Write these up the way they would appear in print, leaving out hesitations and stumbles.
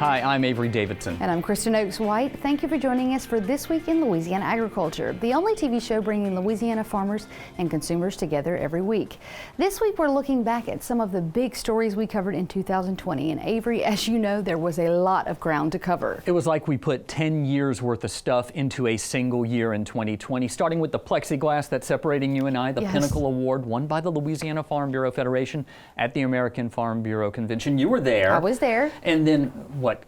Hi, I'm Avery Davidson. And I'm Kristen Oakes White. Thank you for joining us for This Week in Louisiana Agriculture, the only TV show bringing Louisiana farmers and consumers together every week. This week we're looking back at some of the big stories we covered in 2020. And Avery, as you know, there was a lot of ground to cover. It was like we put 10 years worth of stuff into a single year in 2020, starting with the plexiglass that's separating you and I, the Pinnacle Award won by the Louisiana Farm Bureau Federation at the American Farm Bureau Convention. You were there. I was there. And then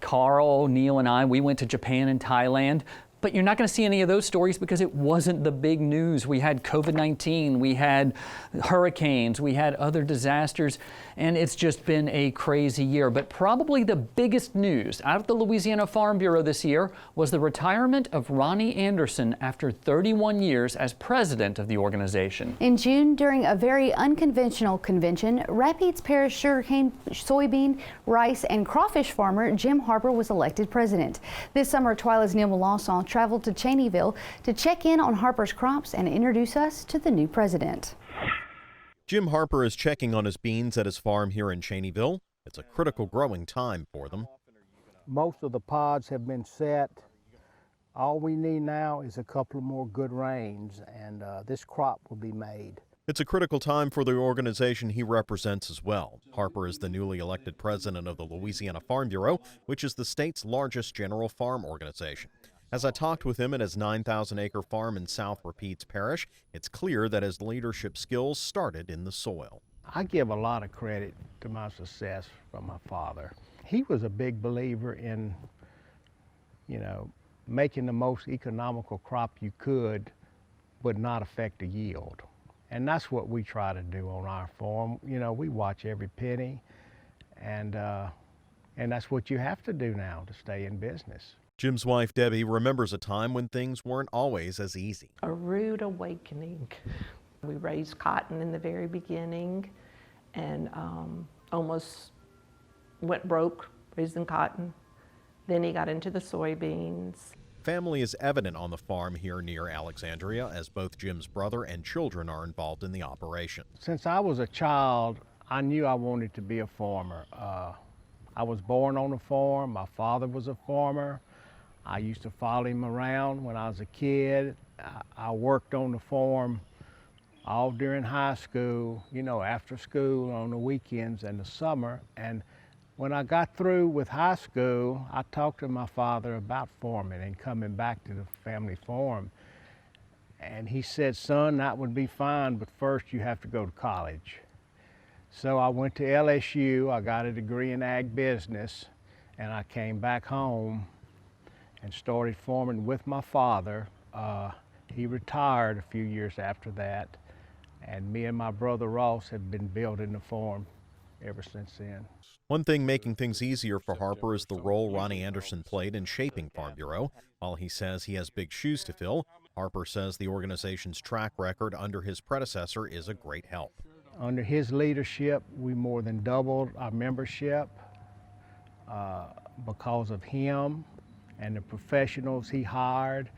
Carl, Neil, and I, we went to Japan and Thailand. But you're not going to see any of those stories because it wasn't the big news. We had COVID-19, we had hurricanes, we had other disasters, and it's just been a crazy year. But probably the biggest news out of the Louisiana Farm Bureau this year was the retirement of Ronnie Anderson after 31 years as president of the organization. In June, during a very unconventional convention, Rapides Parish sugarcane, soybean, rice, and crawfish farmer Jim Harper was elected president. This summer, TWILA's Neil Melancon traveled to Cheneyville to check in on Harper's crops and introduce us to the new president. Jim Harper is checking on his beans at his farm here in Cheneyville. It's a critical growing time for them. Most of the pods have been set. All we need now is a couple of more good rains, and this crop will be made. It's a critical time for the organization he represents as well. Harper is the newly elected president of the Louisiana Farm Bureau, which is the state's largest general farm organization. As I talked with him at his 9,000-acre farm in South Rapides Parish, it's clear that his leadership skills started in the soil. I give a lot of credit to my success from my father. He was a big believer in, making the most economical crop you could, but not affect the yield. And that's what we try to do on our farm. We watch every penny, and that's what you have to do now to stay in business. Jim's wife, Debbie, remembers a time when things weren't always as easy. A rude awakening. We raised cotton in the very beginning and almost went broke raising cotton. Then he got into the soybeans. Family is evident on the farm here near Alexandria as both Jim's brother and children are involved in the operation. Since I was a child, I knew I wanted to be a farmer. I was born on a farm. My father was a farmer. I used to follow him around when I was a kid. I worked on the farm all during high school, after school, on the weekends and the summer. And when I got through with high school, I talked to my father about farming and coming back to the family farm. And he said, son, that would be fine, but first you have to go to college. So I went to LSU, I got a degree in ag business, and I came back home and started farming with my father. He retired a few years after that, and me and my brother Ross have been building the farm ever since then. One thing making things easier for Harper is the role Ronnie Anderson played in shaping Farm Bureau. While he says he has big shoes to fill, Harper says the organization's track record under his predecessor is a great help. Under his leadership, we more than doubled our membership because of him and the professionals he hired.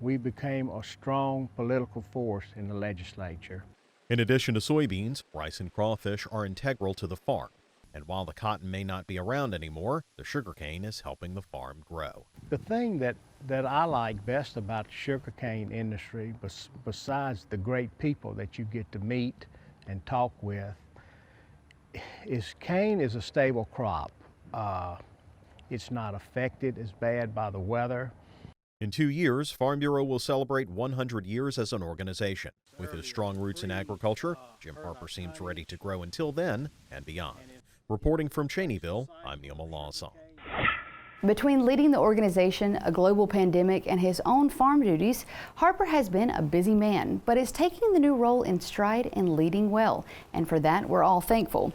We became a strong political force in the legislature. In addition to soybeans, rice and crawfish are integral to the farm. And while the cotton may not be around anymore, the sugarcane is helping the farm grow. The thing that I like best about the sugarcane industry, besides the great people that you get to meet and talk with, is cane is a stable crop. It's not affected as bad by the weather. In 2 years, Farm Bureau will celebrate 100 years as an organization. With his strong roots in agriculture, Jim Harper seems ready to grow until then and beyond. Reporting from Cheneyville, I'm Neil Melancon. Between leading the organization, a global pandemic, and his own farm duties, Harper has been a busy man, but is taking the new role in stride and leading well. And for that, we're all thankful.